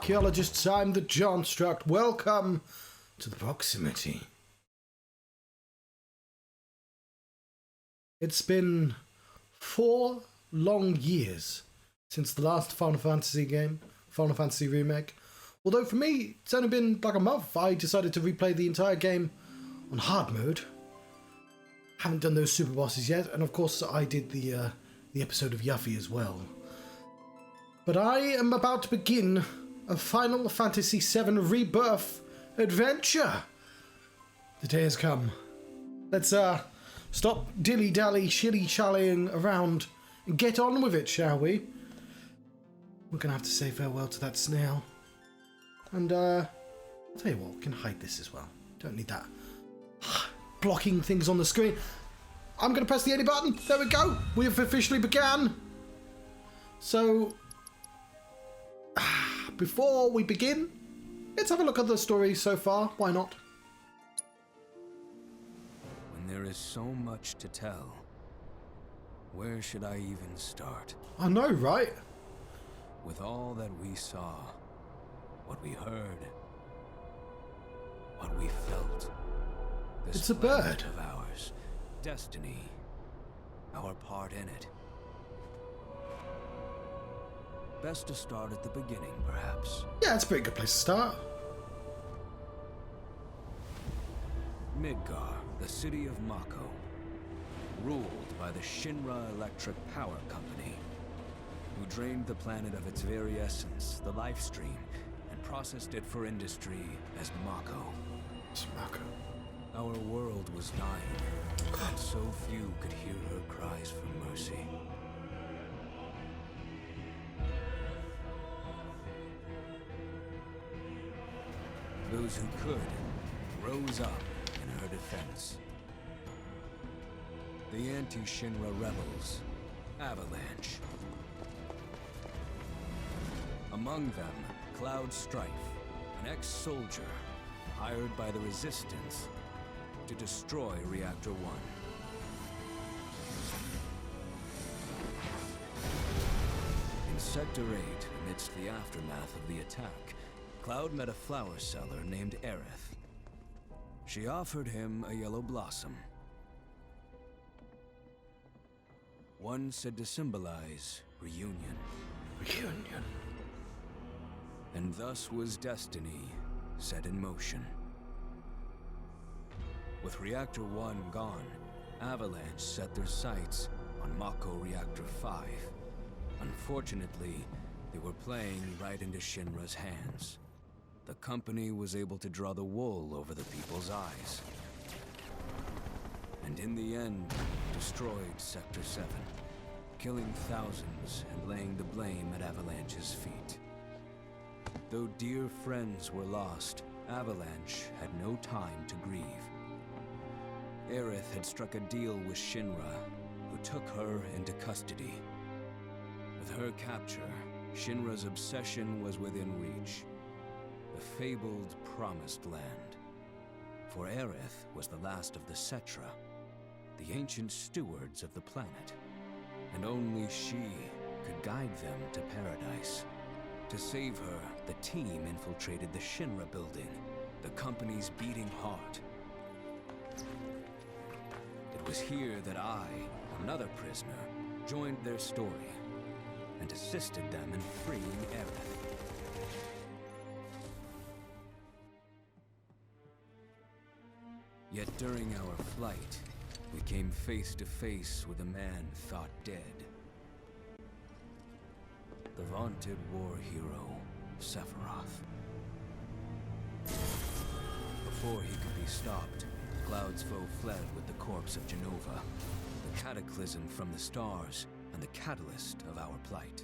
archaeologists. I'm the Johnstruct. Welcome to the proximity. It's been 4 long years since the last Final Fantasy game, Final Fantasy Remake. Although for me, it's only been like a month. I decided to replay the entire game on hard mode. Haven't done those super bosses yet, and of course I did the episode of Yuffie as well. But I am about to begin a Final Fantasy VII Rebirth adventure. The day has come. Let's stop dilly-dally, shilly-shallying around and get on with it, shall we? We're gonna have to say farewell to that snail. And I'll tell you what, we can hide this as well. Don't need that blocking things on the screen. I'm gonna press the A button. There we go. We have officially began. So before we begin, let's have a look at the story so far. Why not? When there is so much to tell, where should I even start? I know, right? With all that we saw, what we heard, what we felt. It's a bird. Of ours, destiny, our part in it. Best to start at the beginning, perhaps. Yeah, it's a pretty good place to start. Midgar, the city of Mako, ruled by the Shinra Electric Power Company, who drained the planet of its very essence, the life stream, and processed it for industry as Mako. It's Mako. Our world was dying, and so few could hear her cries for mercy. Those who could rose up in her defense. The anti-Shinra rebels, Avalanche. Among them, Cloud Strife, an ex-soldier hired by the Resistance to destroy Reactor 1. In Sector 8, amidst the aftermath of the attack, Cloud met a flower seller named Aerith. She offered him a yellow blossom, one said to symbolize reunion. Reunion. And thus was destiny set in motion. With Reactor 1 gone, Avalanche set their sights on Mako Reactor 5. Unfortunately, they were playing right into Shinra's hands. The company was able to draw the wool over the people's eyes. And in the end, destroyed Sector 7, killing thousands and laying the blame at Avalanche's feet. Though dear friends were lost, Avalanche had no time to grieve. Aerith had struck a deal with Shinra, who took her into custody. With her capture, Shinra's obsession was within reach. The fabled Promised Land. For Aerith was the last of the Cetra, the ancient stewards of the planet. And only she could guide them to paradise. To save her, the team infiltrated the Shinra building, the company's beating heart. It was here that I, another prisoner, joined their story and assisted them in freeing Aerith. Yet during our flight, we came face to face with a man thought dead. The vaunted war hero, Sephiroth. Before he could be stopped, Cloud's foe fled with the corpse of Genova, the cataclysm from the stars and the catalyst of our plight.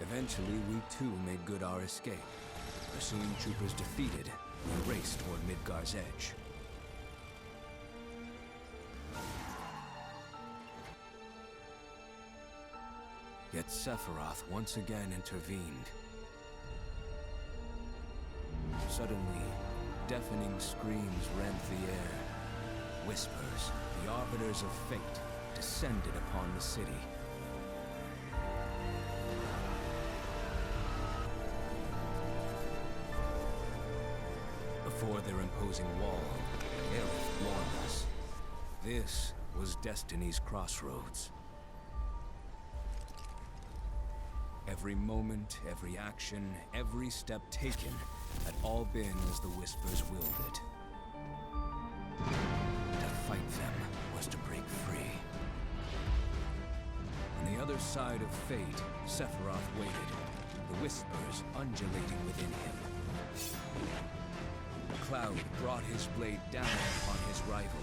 Eventually, we too made good our escape. Pursuing troopers defeated, we raced toward Midgar's edge. Yet Sephiroth once again intervened. Suddenly, deafening screams rent the air. Whispers, the arbiters of fate, descended upon the city. before their imposing wall, Aerith warned us. This was destiny's crossroads. Every moment, every action, every step taken had all been as the Whispers willed it. To fight them was to break free. On the other side of fate, Sephiroth waited, the Whispers undulating within him. Cloud brought his blade down upon his rival,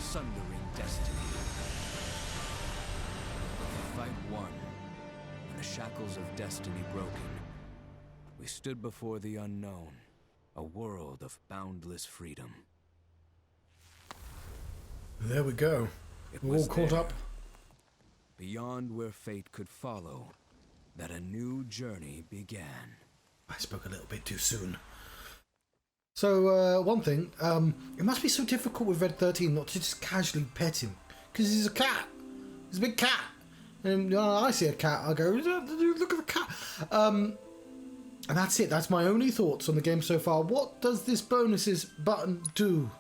sundering destiny. The fight won, and the shackles of destiny broken. We stood before the unknown, a world of boundless freedom. There we go. We're all caught up. Beyond where fate could follow, that a new journey began. I spoke a little bit too soon. So, one thing, it must be so difficult with Red 13 not to just casually pet him. Because he's a cat. He's a big cat. And when I see a cat, I go, look at the cat. And that's it. That's my only thoughts on the game so far. What does this bonuses button do?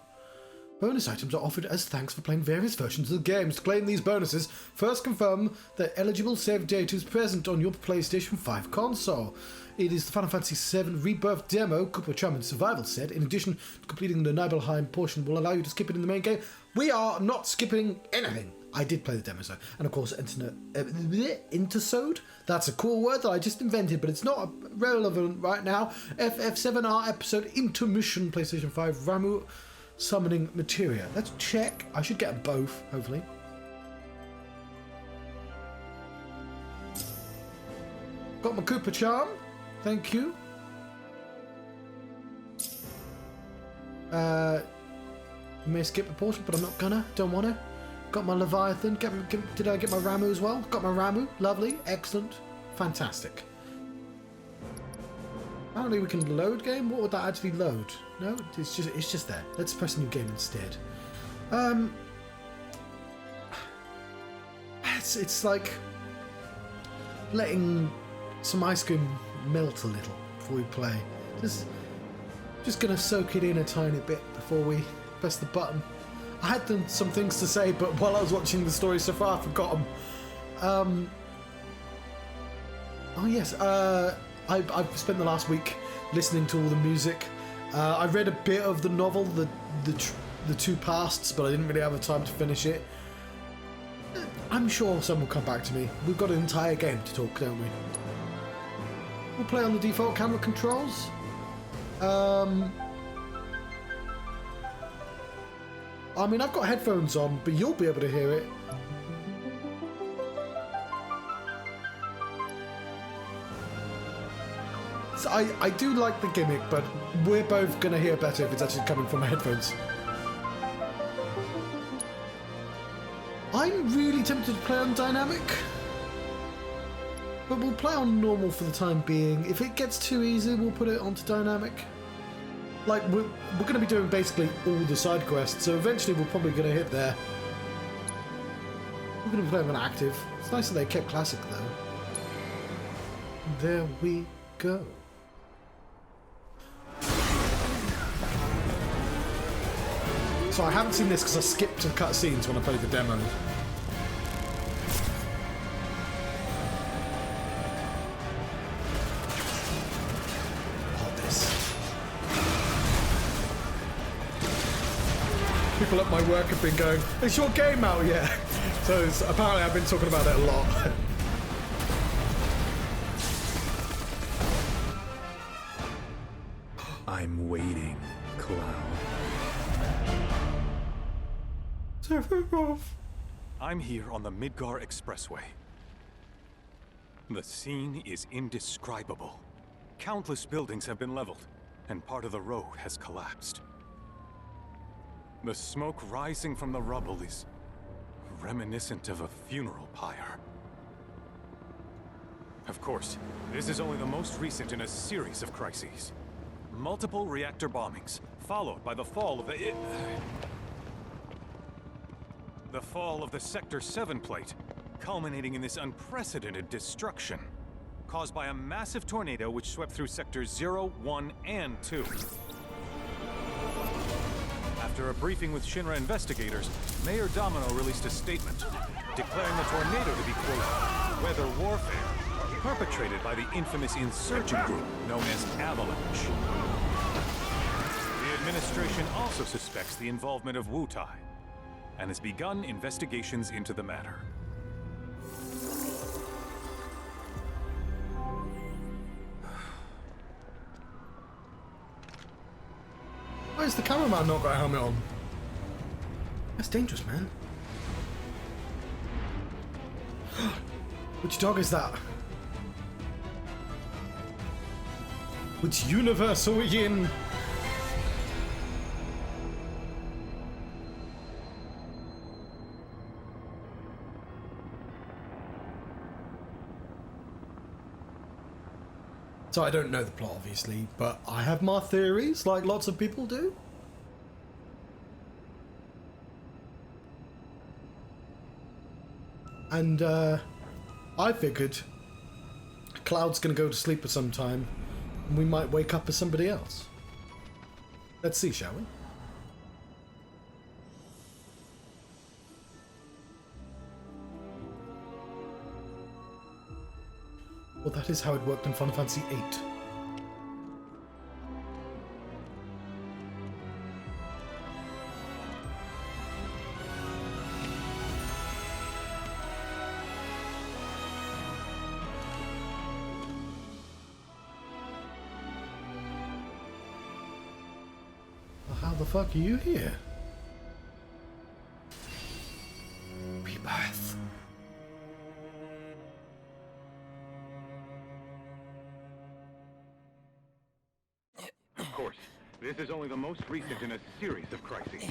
Bonus items are offered as thanks for playing various versions of the games. To claim these bonuses, first confirm that eligible save data is present on your PlayStation 5 console. It is the Final Fantasy VII Rebirth demo, Cooper Chum and Survival set. In addition to completing the Nibelhiem portion will allow you to skip it in the main game. We are not skipping anything. I did play the demo, so. And of course, Intersode. That's a cool word that I just invented, but it's not relevant right now. FF7R episode intermission, PlayStation 5 Ramu summoning materia. Let's check. I should get them both, hopefully. Got my Koopa Charm. Thank you. May skip a portion, but I'm not gonna. Don't wanna. Got my Leviathan. Did I get my Ramu as well? Got my Ramu. Lovely. Excellent. Fantastic. Apparently we can load game. What would that actually load? No, it's just there. Let's press new game instead. It's like letting some ice cream melt a little before we play. Just gonna soak it in a tiny bit before we press the button. I had some things to say, but while I was watching the story so far, I forgot them. Oh yes, I've spent the last week listening to all the music. I read a bit of the novel, the two pasts, but I didn't really have the time to finish it. I'm sure some will come back to me. We've got an entire game to talk, don't we? We'll play on the default camera controls. I mean, I've got headphones on, but you'll be able to hear it. So I do like the gimmick, but we're both going to hear better if it's actually coming from my headphones. I'm really tempted to play on dynamic, but we'll play on normal for the time being. If it gets too easy, we'll put it onto dynamic. Like, we're going to be doing basically all the side quests, so eventually we're probably going to hit there. We're going to play on active. It's nice that they kept classic, though. There we go. So I haven't seen this because I skipped the cutscenes when I played the demo. People at my work have been going, "Is your game out yet?" So apparently I've been talking about it a lot. I'm waiting, Cloud. Sephiroth. I'm here on the Midgar Expressway. The scene is indescribable. Countless buildings have been leveled, and part of the road has collapsed. The smoke rising from the rubble is reminiscent of a funeral pyre. Of course, this is only the most recent in a series of crises. Multiple reactor bombings, followed by the fall of the Sector 7 plate, culminating in this unprecedented destruction, caused by a massive tornado which swept through Sectors 0, 1, and 2. After a briefing with Shinra investigators, Mayor Domino released a statement declaring the tornado to be, quote, weather warfare, perpetrated by the infamous insurgent group known as Avalanche. The administration also suspects the involvement of Wutai and has begun investigations into the matter. Why has the cameraman not got a helmet on? That's dangerous, man. Which dog is that? Which universe are we in? So I don't know the plot, obviously, but I have my theories, like lots of people do. And I figured Cloud's gonna go to sleep at some time, and we might wake up as somebody else. Let's see, shall we? Well, that is how it worked in Final Fantasy VIII. Well, how the fuck are you here? Rebirth. Of course, this is only the most recent in a series of crises.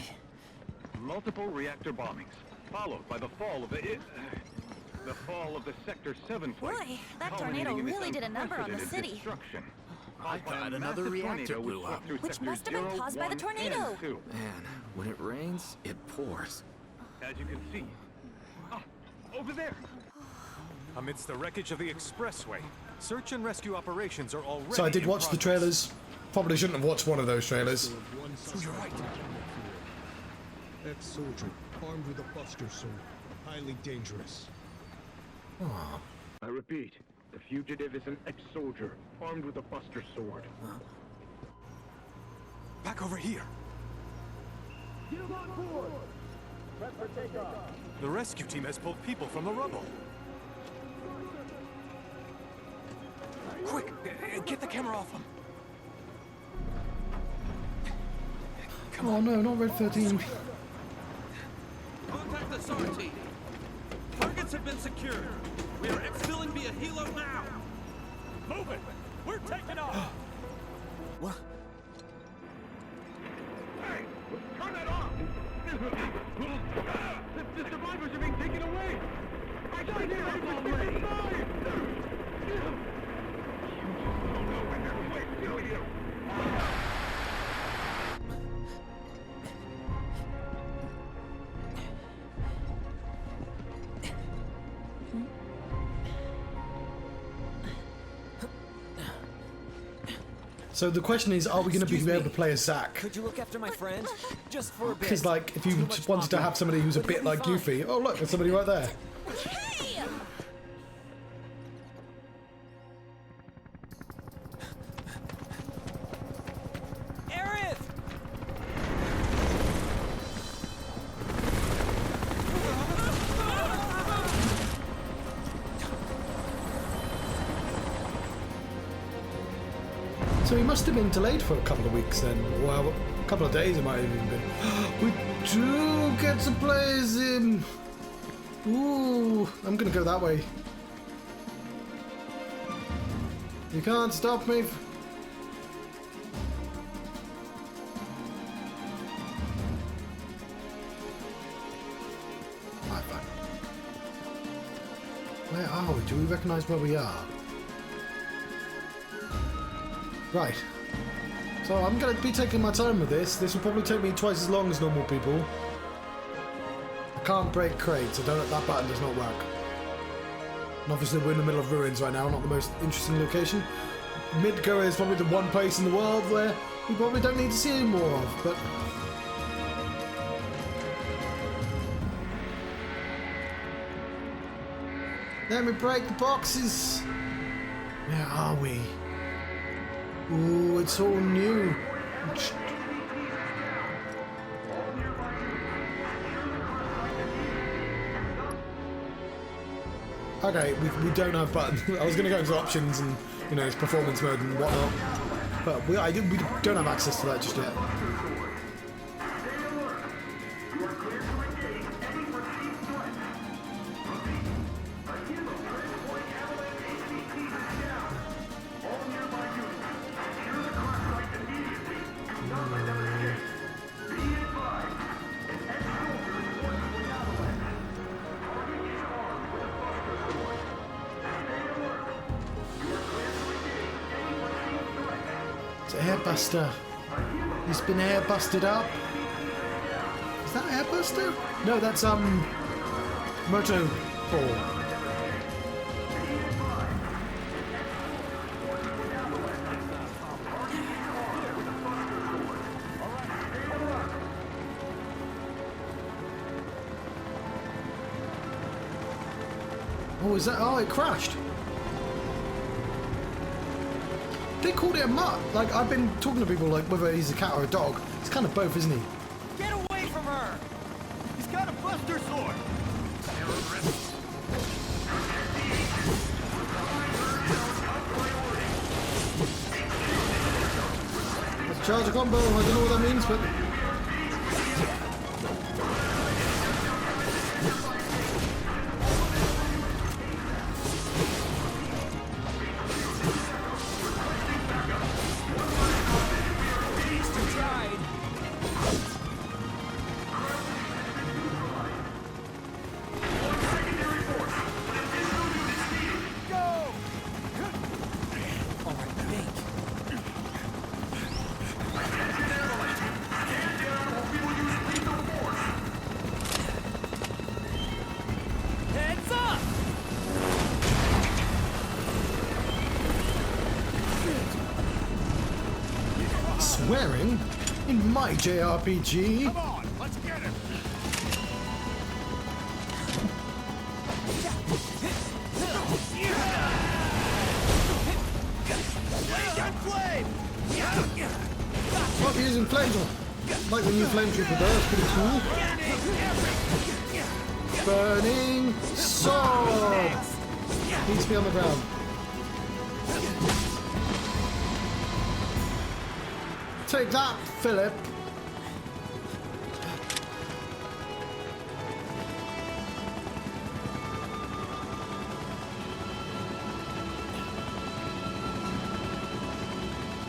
Multiple reactor bombings, followed by the fall of the Sector 7 flight. Boy, that tornado really did a number on the city. I thought another reactor blew up. Which must have been caused by the tornado. Man, when it rains, it pours. As you can see. Ah, over there. Amidst the wreckage of the expressway, search and rescue operations are already So I did in watch the progress. trailers. Probably shouldn't have watched one of those trailers. So you're right. Ex-soldier, armed with a buster sword. Highly dangerous. Aw. I repeat, the fugitive is an ex-soldier, armed with a buster sword. Back over here. The rescue team has pulled people from the rubble. Quick, get the camera off them. Oh no, not Red 13. Contact the SAR team. Targets have been secured. We are exfilling via helo now. Move it. We're taking off. What? Hey, turn that off! The survivors are being taken away! I got here already! Oh no, when they're quick to you! So the question is, are we going to be able to play as Zack? Could you look after my friend? Just for a bit. Because, like, if you just wanted to have somebody who's a bit like Yuffie... Oh, look, there's somebody right there. Hey! Aerith! So he must have been delayed for a couple of weeks then. Well, a couple of days it might have even been. We do get to play as him. Ooh, I'm going to go that way. You can't stop me. Right, fine. Where are we? Do we recognise where we are? Right. So I'm going to be taking my time with this. This will probably take me twice as long as normal people. I can't break crates. That button does not work. And obviously we're in the middle of ruins right now, not the most interesting location. Midgar is probably the one place in the world where we probably don't need to see any more of, but Let me break the boxes. Where are we? Ooh, it's all new. Okay, we don't have buttons. I was going to go into options and, you know, it's performance mode and whatnot. But we don't have access to that just yet. It's Airbuster. He's been air busted up. Is that Airbuster? No, that's Moto Ball. Oh, is that? Oh, it crashed. They called it a mutt. Like, I've been talking to people, like, whether he's a cat or a dog. It's kind of both, isn't he? Get away from her! He's got a buster sword! Let's charge a combo. I don't know what that means, but... Swearing in my JRPG. Come on, let's get him! Flame! Oh, you're using flames. Like the new flame trooper does. Pretty cool. Burning sword. Needs to be on the ground. Take that, Philip.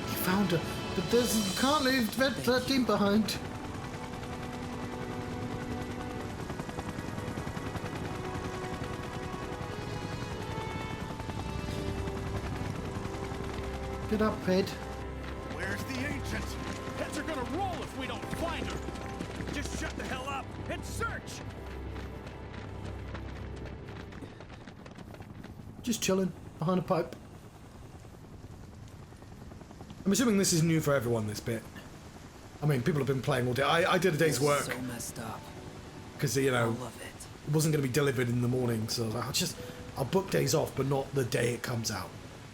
You found her, but you can't leave Red 13 behind. Get up, Red. Where's the ancient? Heads are gonna roll if we don't find her! Just shut the hell up and search! Just chilling behind a pipe. I'm assuming this is new for everyone, this bit. I mean, people have been playing all day. I did a day's work. So messed up. Because, you know, All of it. it wasn't going to be delivered in the morning, so I was like, I'll book days off, but not the day it comes out.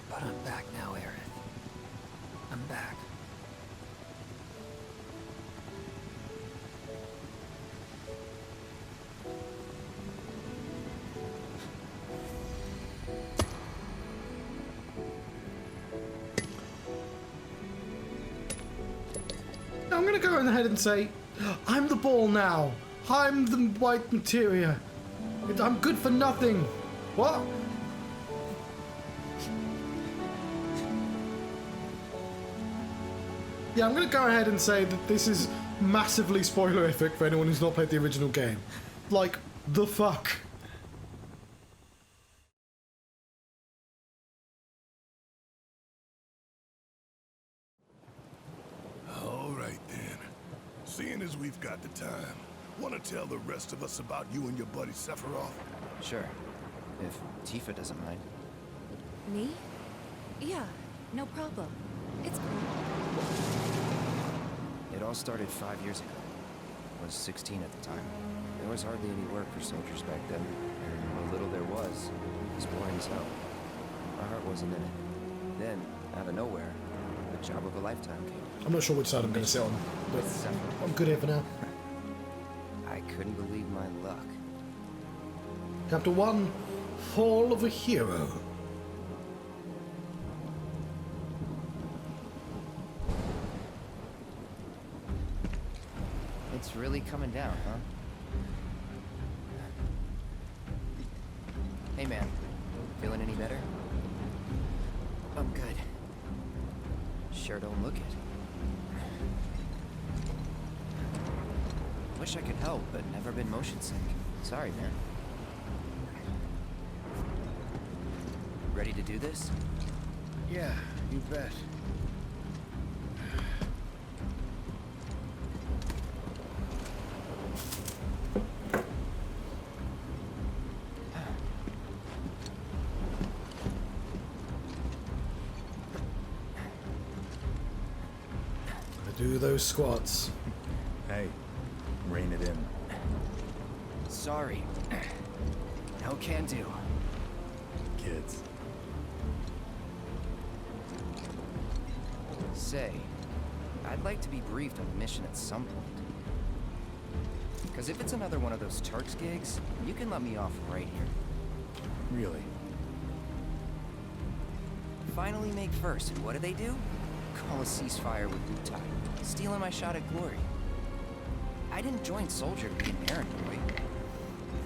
But I'm back now, Aerith. I'm back. I'm going to go ahead and say, I'm the ball now. I'm the white materia. I'm good for nothing. What? Yeah, I'm going to go ahead and say that this is massively spoilerific for anyone who's not played the original game. Like, the fuck? All right then. Seeing as we've got the time, want to tell the rest of us about you and your buddy Sephiroth? Sure. If Tifa doesn't mind. Me? Yeah, no problem. It's cool. It all started 5 years ago. was 16 at the time. There was hardly any work for soldiers back then, and what little there was boring as hell. My heart wasn't in it. Then, out of nowhere, the job of a lifetime came. I'm not sure which side I'm going to sit on, but I'm good here for now. I couldn't believe my luck. Chapter 1, Fall of a Hero. It's really coming down, huh? Hey man, feeling any better? I'm good. Sure don't look it. Wish I could help, but never been motion sick. Sorry, man. Ready to do this? Yeah, you bet. Do those squats. Hey, rein it in. Sorry. No can do. Kids. Say, I'd like to be briefed on the mission at some point. Because if it's another one of those Turks gigs, you can let me off right here. Really? Finally make first, and what do? Call a ceasefire with Wutai, stealing my shot at glory. I didn't join Soldier to be an errand boy.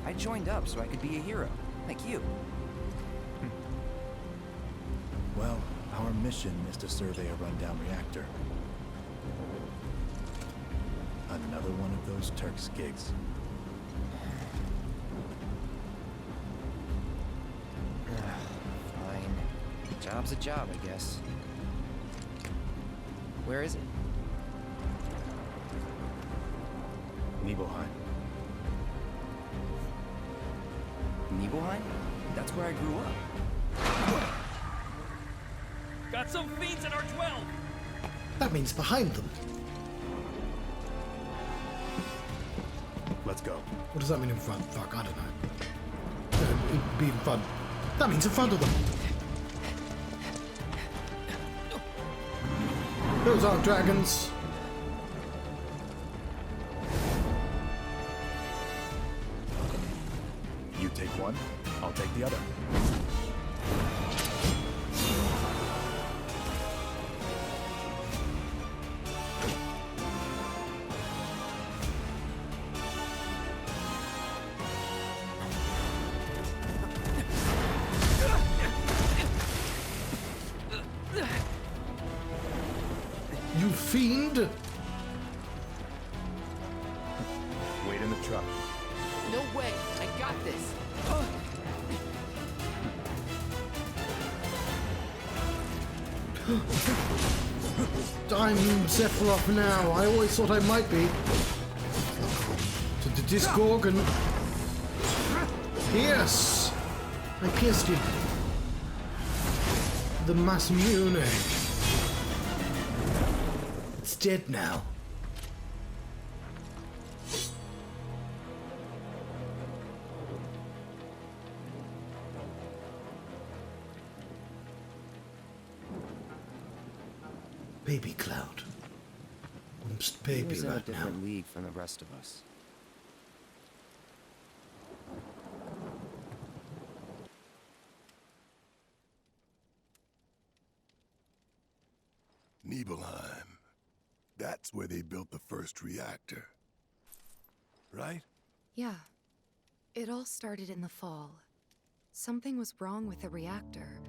I joined up so I could be a hero, like you. Well, our mission is to survey a rundown reactor. Another one of those Turks gigs. Fine. Job's a job, I guess. Where is it? Nibelheim. Nibelheim? That's where I grew up. Got some fiends at our 12! That means behind them. Let's go. What does that mean in front? Fuck, I don't know. It'd be in front. That means in front of them. Those aren't dragons. You take one, I'll take the other. You fiend! Wait in the truck. No way! I got this! I'm Sephiroth now. I always thought I might be. To the Disgorgon. Yes! I pierced you. The Masamune. It's dead now. Baby Cloud. Almost He baby was in a right now. different league from the rest of us. Nibelheim. That's where they built the first reactor. Right? Yeah. It all started in the fall. Something was wrong with the reactor,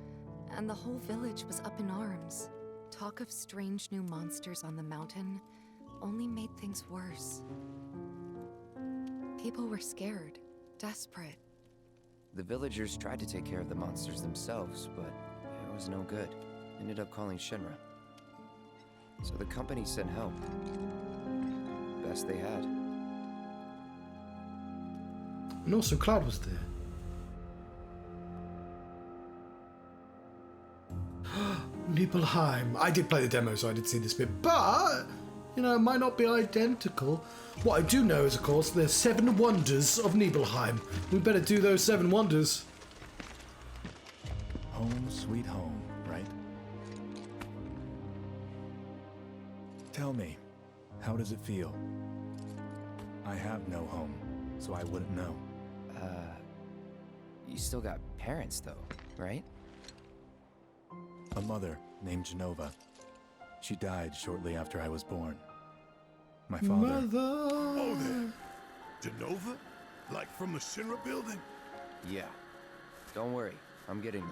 and the whole village was up in arms. Talk of strange new monsters on the mountain only made things worse. People were scared, desperate. The villagers tried to take care of the monsters themselves, but it was no good. Ended up calling Shinra. So the company sent help. Best they had. And also Cloud was there. Nibelheim. I did play the demo, so I did see this bit, but You know, it might not be identical. What I do know is, of course, there's 7 wonders of Nibelheim. We better do those 7 wonders. Home sweet home, right? Tell me, how does it feel? I have no home, so I wouldn't know. You still got parents, though, right? A mother named Genova. She died shortly after I was born. My father... Mother. Oh, there. Genova? Like from the Shinra building? Yeah. Don't worry, I'm getting to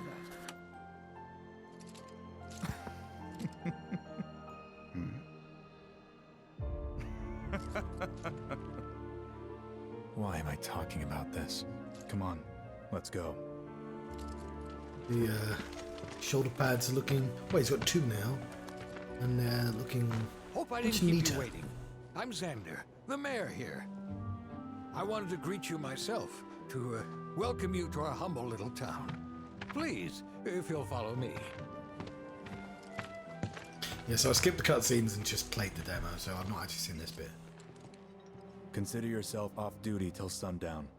that. Why am I talking about this? Come on, let's go. The shoulder pads are looking... Wait, he's got 2 now. And they're looking Hope I much didn't keep neater. you waiting. I'm Xander, the mayor here. I wanted to greet you myself, to welcome you to our humble little town. Please, if you'll follow me. Yeah, so I skipped the cutscenes and just played the demo, so I've not actually seen this bit. Consider yourself off duty till sundown.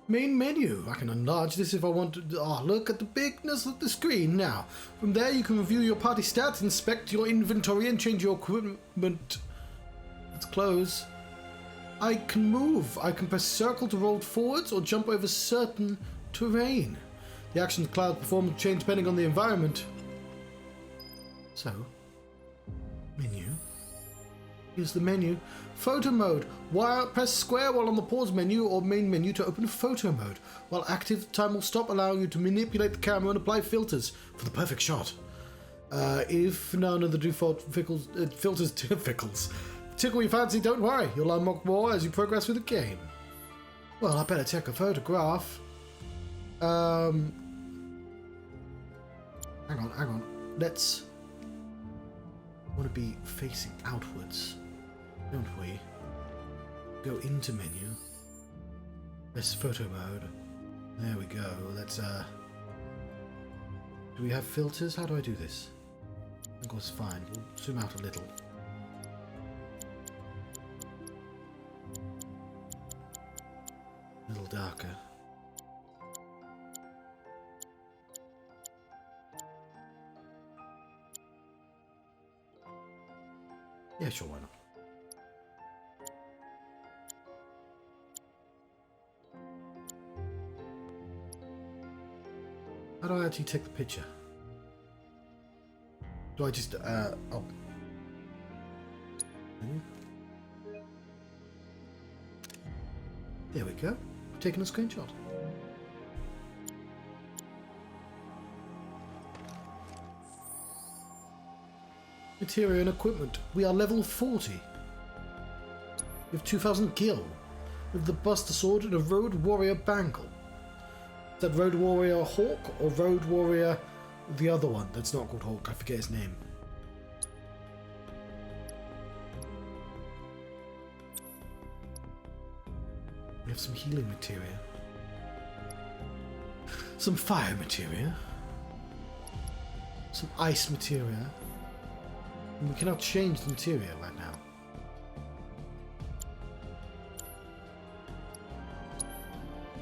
Main menu. I can enlarge this if I want to. Oh, look at the bigness of the screen now. From there, you can review your party stats, inspect your inventory, and change your equipment. Let's close. I can move. I can press circle to roll forwards or jump over certain terrain. The action cloud performance change depending on the environment. So, menu. Here's the menu. Photo mode. Press square while on the pause menu or main menu to open photo mode. While active, time will stop, allowing you to manipulate the camera and apply filters for the perfect shot. If none of the default filters tickle your fancy, don't worry. You'll unlock more as you progress through the game. Well, I better take a photograph. Hang on. Let's... want to be facing outwards, don't we? Go into menu. Press photo mode. There we go. Let's do we have filters? How do I do this? I think it's fine. We'll zoom out a little. A little darker. Yeah, sure, why not? How do I actually take the picture? Do I just, oh. There we go. Taking a screenshot. Material and equipment. We are level 40. We have 2000 gil. We have the Buster Sword and a Road Warrior Bangle. Is that Road Warrior Hawk or Road Warrior the other one? That's not called Hawk. I forget his name. We have some healing materia. Some fire materia. Some ice materia. And we cannot change the material right now.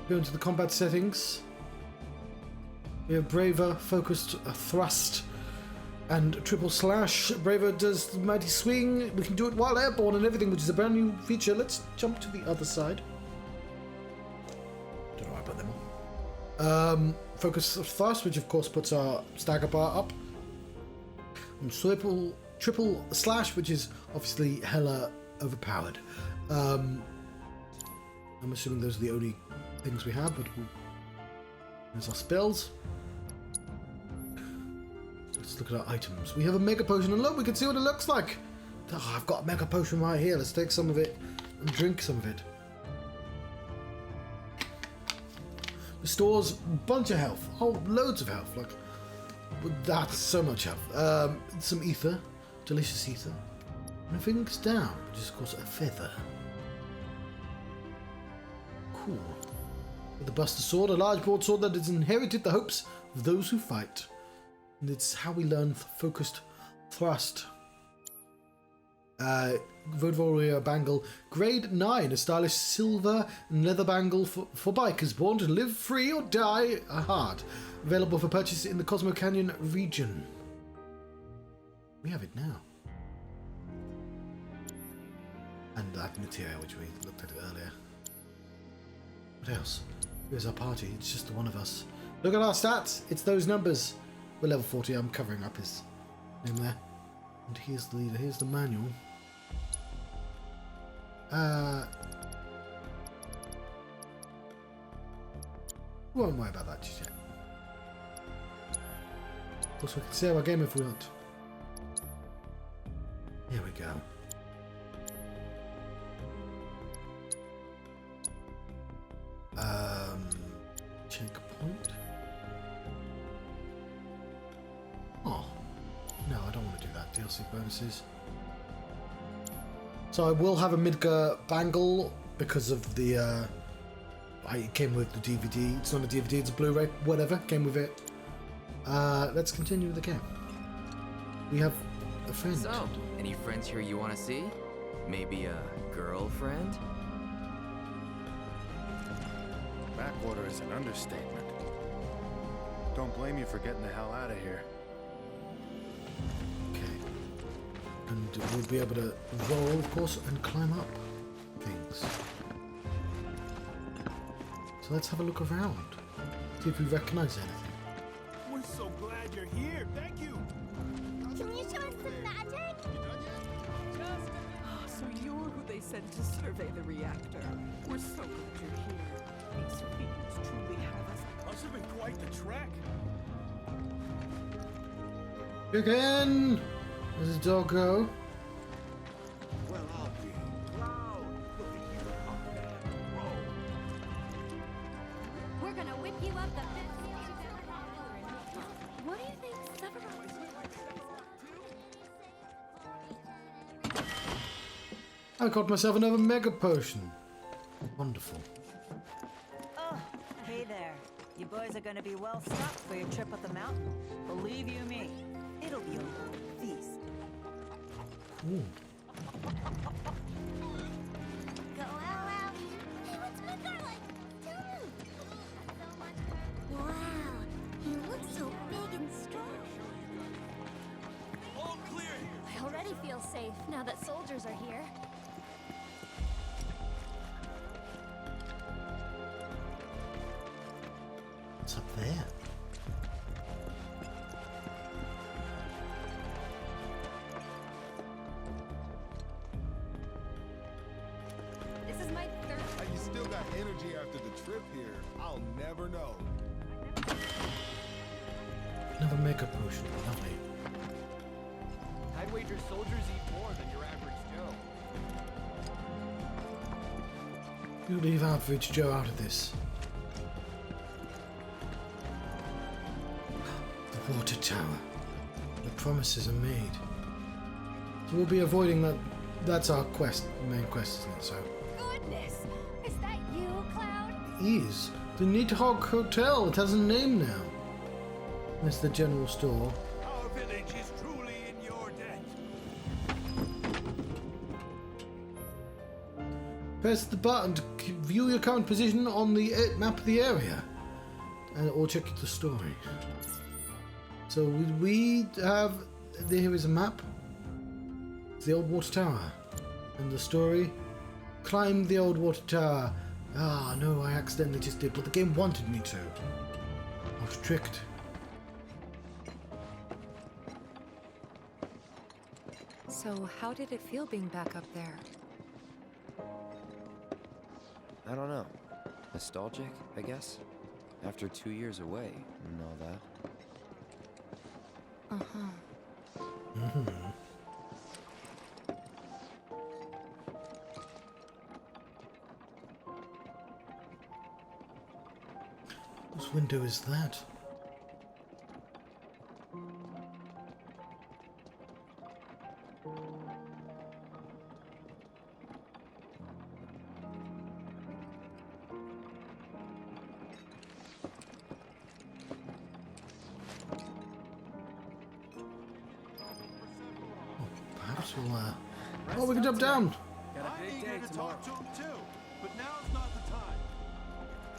Go into the combat settings. We have Braver, Focused, Thrust, and Triple Slash. Braver does the Mighty Swing. We can do it while airborne and everything, which is a brand new feature. Let's jump to the other side. Don't know why I put them on. Focus Thrust, which of course puts our stagger bar up. And Triple Slash, which is obviously hella overpowered. I'm assuming those are the only things we have, but there's our spells. Let's look at our items. We have a Mega Potion, and look, we can see what it looks like. Oh, I've got a Mega Potion right here. Let's take some of it and drink some of it. Restores a bunch of health. Oh, loads of health. Like, that's so much health. Some ether. Delicious ether. And everything's down, which is of course a feather. Cool. With the Buster Sword, a large broadsword that has inherited the hopes of those who fight. And it's how we learn focused thrust. Road Warrior Bangle, grade 9, a stylish silver and leather bangle for bikers born to live free or die hard. Available for purchase in the Cosmo Canyon region. We have it now. And that material which we looked at earlier. What else? Here's our party, it's just the one of us. Look at our stats, it's those numbers. We're level 40, I'm covering up his name there. And here's the leader, here's the manual. We won't worry about that just yet. Of course, we can save our game if we want. Here we go. Checkpoint. Oh, no, I don't want to do that. DLC bonuses. So I will have a Midgar bangle because of the. It came with the DVD. It's not a DVD. It's a Blu-ray. Whatever. Came with it. Let's continue with the game. We have a friend. So, any friends here you want to see? Maybe a girlfriend? Backwater is an understatement. Don't blame you for getting the hell out of here. Okay. And we'll be able to roll, of course, and climb up things. So let's have a look around. See if we recognize anything. We're so glad you're here. Thank you. Can you show us some magic? So you're who they sent to survey the reactor. We're so glad you're here. These fiends truly have us. Must have been quite the trek. Again! There's a doggo. Well, I'll be proud. Look at you, We're gonna whip you up the best. What do you think Sephiroth I got myself another mega potion. Wonderful. Oh, hey there. You boys are gonna be well stocked for your trip up the mountain. Believe you me, it'll be a feast. Ooh. Go out. Hey, what's Midgar like? Tell me. Wow, he looks so big and strong. All clear. I already feel safe now that soldiers are here. What's up there? This is my third. You still got energy after the trip here. I'll never know. Another mega potion. Lovely. I'd wager soldiers eat more than your average Joe. You leave Average Joe out of this. The water tower. The promises are made. So we'll be avoiding that. That's our quest, main quest, isn't it? So. Goodness, is that you, Cloud? It is. The Nidhogg Hotel. It has a name now. That's the general store. Our village is truly in your debt. Press the button to view your current position on the map of the area, or check the story. So we have. Here is a map. It's the old water tower, and the story. Climb the old water tower. Ah, no, I accidentally just did, but the game wanted me to. I was tricked. So how did it feel being back up there? I don't know. Nostalgic, I guess? After 2 years away and all that. Uh-huh. Mm-hmm. Whose window is that? guess we'll, oh, we can jump down! Got a big day tomorrow. To him too, but now's not the time.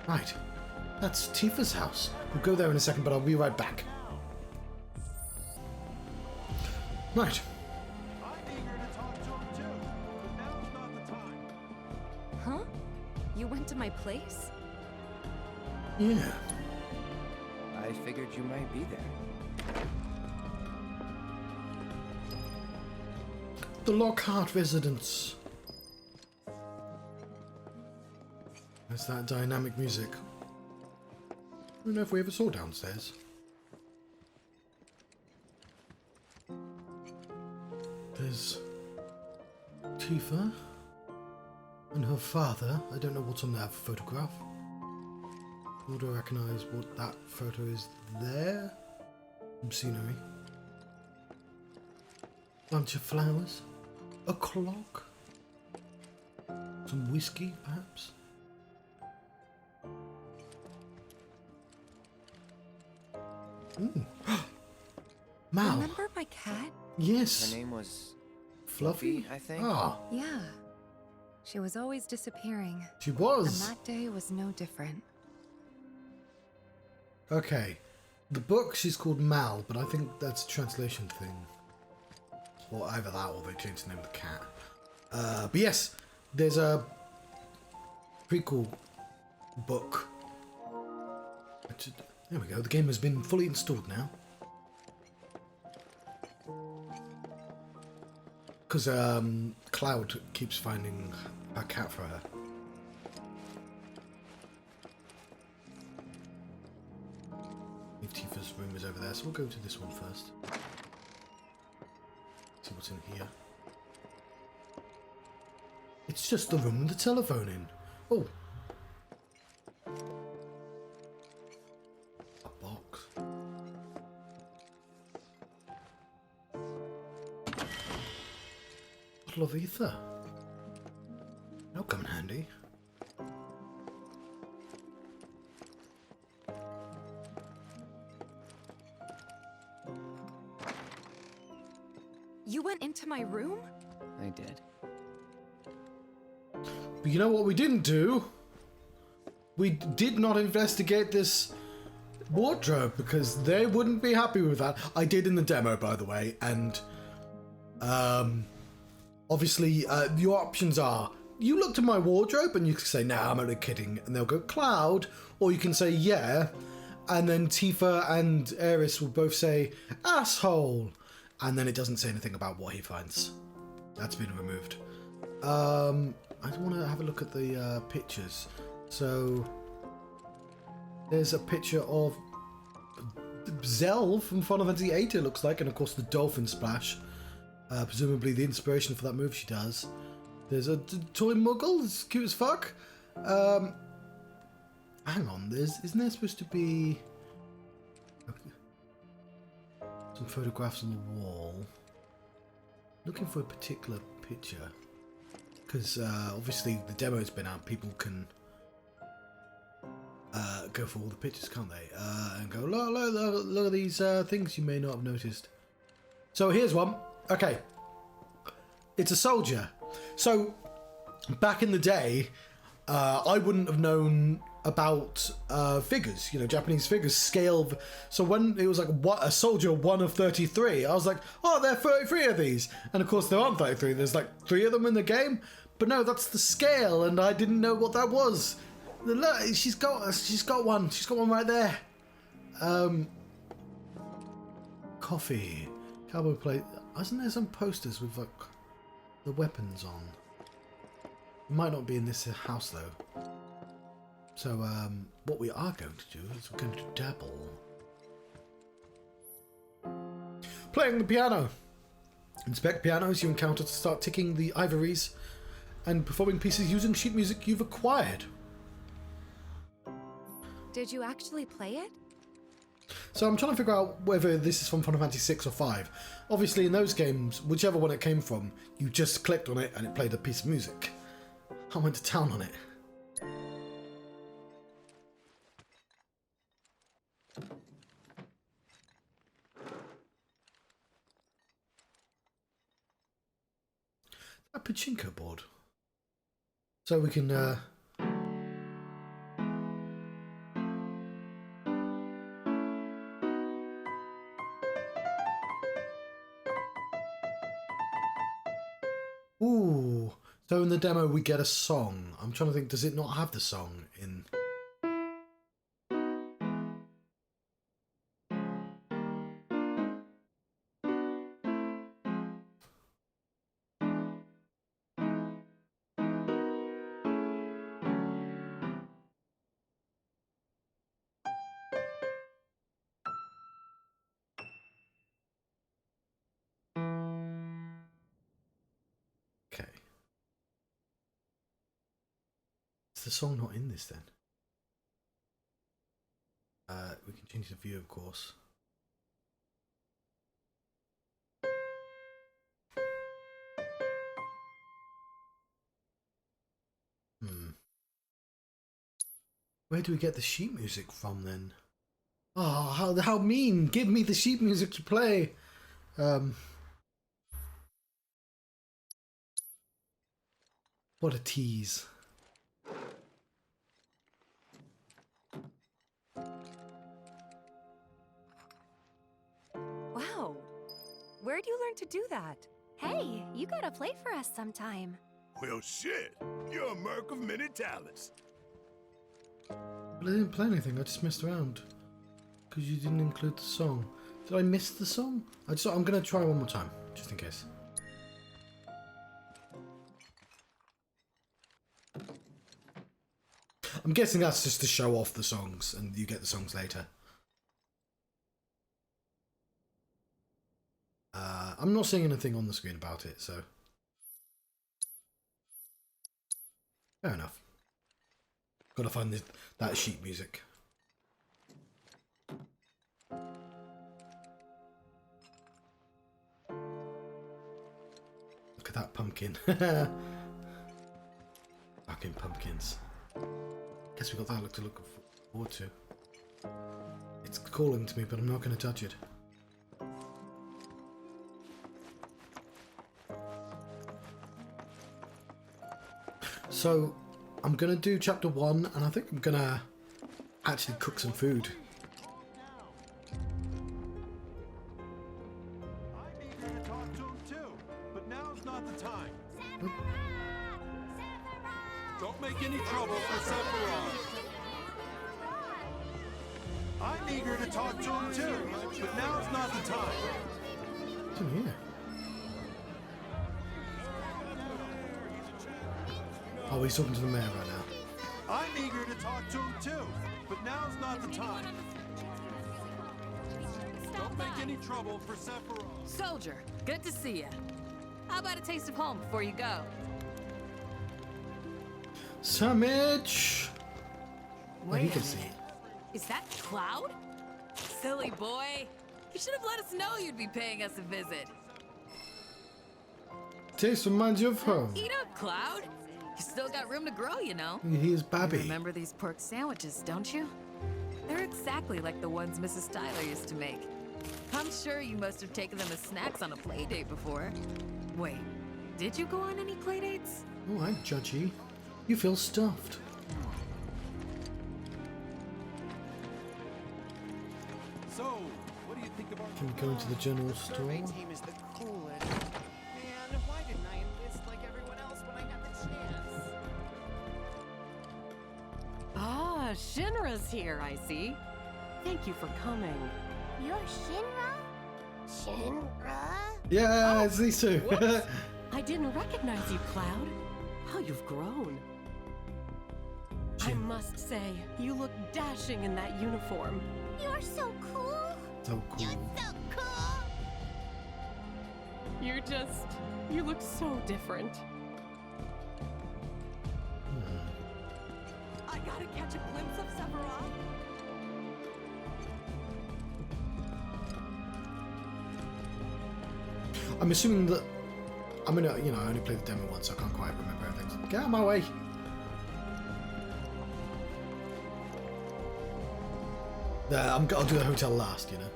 Right. That's Tifa's house. We'll go there in a second, but I'll be right back. Right. I'm eager to talk to him too, but now's not the time. Huh? You went to my place? Yeah. I figured you might be there. The Lockhart residence. There's that dynamic music. I don't know if we ever saw downstairs. There's Tifa and her father. I don't know what's on that photograph. Nor do I recognise what that photo is there. Some scenery. Bunch of flowers. A clock. Some whiskey, perhaps. Ooh. Mal. Remember my cat? Yes. Her name was Fluffy, I think. Ah. Yeah. She was always disappearing. She was. And that day was no different. Okay. The book, she's called Mal, but I think that's a translation thing. Or either that or they changed the name of the cat. But yes, there's a prequel book. There we go. The game has been fully installed now. Because Cloud keeps finding a cat for her. Tifa's room is over there, so we'll go to this one first. See what's in here. It's just the room with the telephone in. Oh. A box. Bottle of ether. That'll come in handy. You went into my room? I did. But you know what we didn't do? We did not investigate this wardrobe because they wouldn't be happy with that. I did in the demo, by the way, and obviously your options are you looked at my wardrobe and you can say, nah, I'm only kidding, and they'll go Cloud, or you can say yeah, and then Tifa and Aeris will both say asshole, and then it doesn't say anything about what he finds. That's been removed. I want to have a look at the pictures. So there's a picture of Zell from Final Fantasy VIII, it looks like, and of course the dolphin splash. Presumably the inspiration for that move she does. There's a toy Muggle, it's cute as fuck. Hang on, isn't there supposed to be some photographs on the wall? Looking for a particular picture. Because obviously the demo's been out, people can go for all the pictures, can't they? And go, look at these things you may not have noticed. So here's one. Okay. It's a soldier. So back in the day, I wouldn't have known about figures, Japanese figures, scale. So when it was like a soldier 1 of 33, I was like, oh, there are 33 of these. And of course there aren't 33, there's like 3 of them in the game. But no, that's the scale, and I didn't know what that was. Look, she's got one. She's got one right there. Coffee. Cowboy plate. Isn't there some posters with like the weapons on? It might not be in this house though. So what we are going to do is we're going to dabble. Playing the piano. Inspect pianos you encounter to start ticking the ivories and performing pieces using sheet music you've acquired. Did you actually play it? So I'm trying to figure out whether this is from Final Fantasy 6 or 5. Obviously in those games, whichever one it came from, you just clicked on it and it played a piece of music. I went to town on it. A pachinko board. So we can Ooh. So in the demo we get a song. I'm trying to think, does it not have the song in? Okay. Is the song not in this then? We can change the view, of course. Where do we get the sheet music from then? Oh, how mean! Give me the sheet music to play. What a tease. Wow. Where'd you learn to do that? Hey, you gotta play for us sometime. Well, shit. You're a merc of many talents. But I didn't play anything, I just messed around. Because you didn't include the song. Did I miss the song? I'm going to try one more time, just in case. I'm guessing that's just to show off the songs, and you get the songs later. I'm not seeing anything on the screen about it, so... Fair enough. Gotta find that sheet music. Look at that pumpkin. Fucking pumpkins. Guess we got that to look forward to. It's calling to me, but I'm not going to touch it. So, I'm going to do chapter 1, and I think I'm going to actually cook some food. I'm eager to talk to him too, but now's not the time. Don't make any trouble for Sephiroth. I'm eager to talk to him too, but now's not the time. What's in here? Oh, he's talking to the mayor right now. I'm eager to talk to him too, but now's not the time. Don't make any trouble for Sephiroth. Soldier, good to see you. How about a taste of home before you go? Sandwich! Wait you a can see minute. Is that Cloud? Silly boy. You should have let us know you'd be paying us a visit. Taste reminds you of home. Eat up, Cloud. You still got room to grow, you know. He is Babby. You remember these pork sandwiches, don't you? They're exactly like the ones Mrs. Tyler used to make. I'm sure you must have taken them as snacks on a play date before. Wait, did you go on any play dates? Oh, I'm judgy. You feel stuffed. So, what do you think about? Can we go into the general store? Survey team is the coolest. Man, why didn't I enlist like everyone else when I got the chance? Ah, Shinra's here, I see. Thank you for coming. You're Shinra? Shinra? Yeah, it's these two. I didn't recognize you, Cloud. How you've grown. I must say, you look dashing in that uniform. You're so cool. So cool. You're so cool. You look so different. I gotta catch a glimpse of Sephiroth. I'm assuming that I only played the demo once, so I can't quite remember everything. Get out of my way. I'll do the hotel last, you know.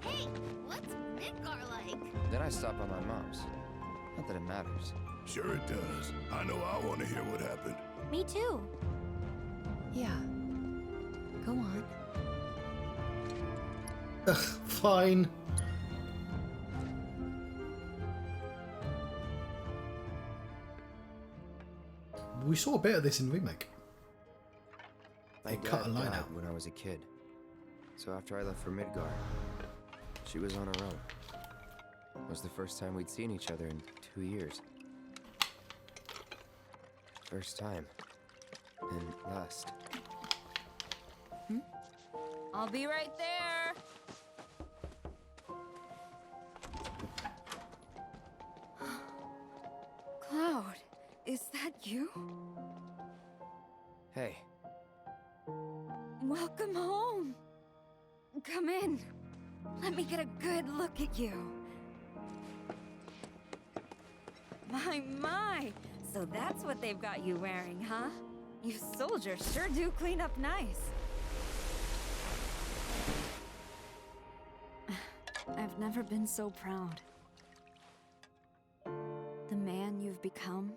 Hey, stop by my mom's. Not that it matters. Sure it does. I know I want to hear what happened. Me too. Yeah. Go on. Ugh, fine. We saw a bit of this in Remake. They cut a line out when I was a kid. So after I left for Midgar, she was on her own. It was the first time we'd seen each other in 2 years. First time. And last. I'll be right there. Cloud, is that you? Hey. Welcome home. Come in. Let me get a good look at you. My. So that's what they've got you wearing, huh? You soldiers sure do clean up nice. I've never been so proud. The man you've become.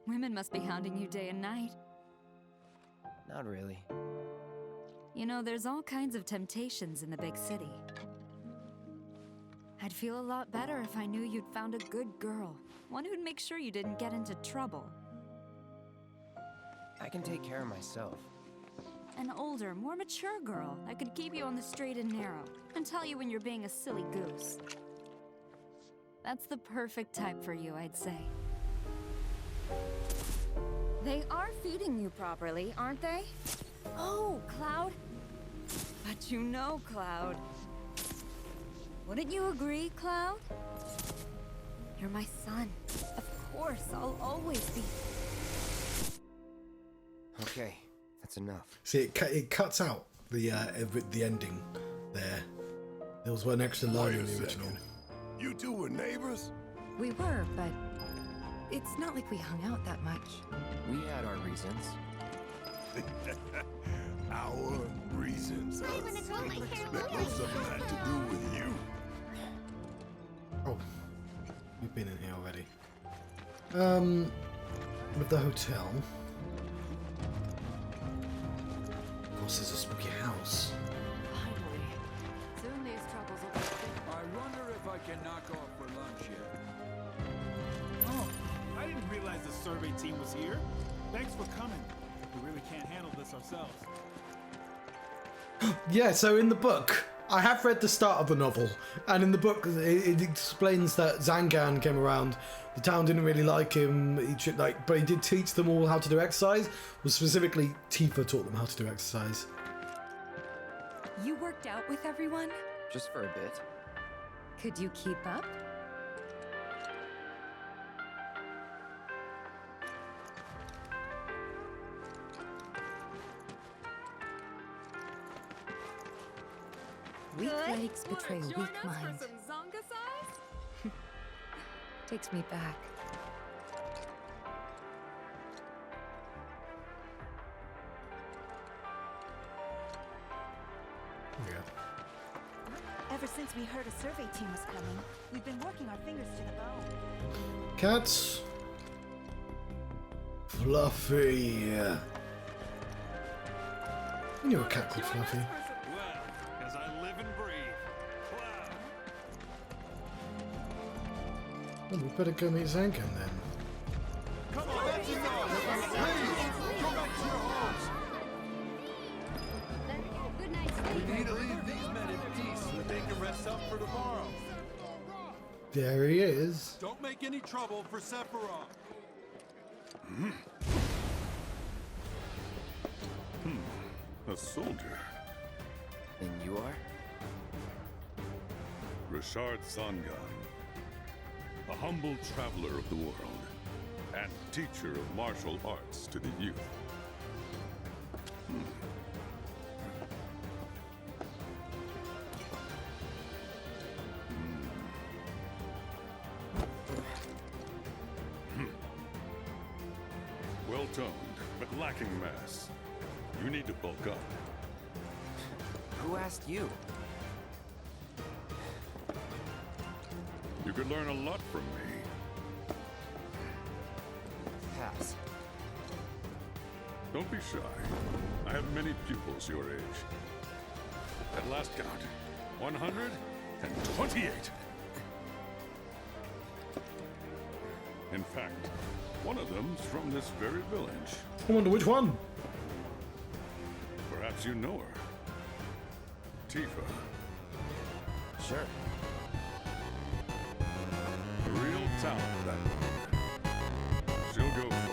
Women must be hounding you day and night. Not really. You know, there's all kinds of temptations in the big city. I'd feel a lot better if I knew you'd found a good girl. One who'd make sure you didn't get into trouble. I can take care of myself. An older, more mature girl that could keep you on the straight and narrow and tell you when you're being a silly goose. That's the perfect type for you, I'd say. They are feeding you properly, aren't they? Oh, Cloud. But you know, Cloud. Wouldn't you agree, Cloud? You're my son. Of course, I'll always be. Okay, that's enough. See, it cuts out the ending there. There was one extra line in the original. You two were neighbors? We were, but it's not like we hung out that much. We had our reasons. Our reasons. I'm gonna grow my hair That long. was something had to do with you. Oh, we've been in here already. With the hotel. Of course, there's a spooky house. Finally. Soon these troubles will be. I wonder if I can knock off for lunch yet. Oh, I didn't realize the survey team was here. Thanks for coming. We really can't handle this ourselves. Yeah, so in the book, I have read the start of the novel, and in the book it explains that Zangan came around. The town didn't really like him, but he did teach them all how to do exercise. Well, specifically, Tifa taught them how to do exercise. You worked out with everyone? Just for a bit. Could you keep up? Weak legs betray a weak mind. Takes me back. Ever since we heard a survey team was coming, we've been working our fingers to the bone. Cats. Fluffy. I knew a cat called Fluffy. Well, as I live and breathe. Well, we better go meet Zangan then. Come on, that's enough! Please, go back to your homes! Good night, sleep. We need to leave these men in peace so that they can rest up for tomorrow. There he is. Don't make any trouble for Sephiroth. A soldier. And you are? Richard Zangan. A humble traveler of the world. And teacher of martial arts to the youth. Well-toned, but lacking mass. You need to bulk up. Who asked you? You could learn a lot from me. Pass. Don't be shy. I have many pupils your age. At last count, 128. In fact, one of them's from this very village. I wonder which one. Perhaps you know her. Tifa. Sure. A real talent, that woman. She'll go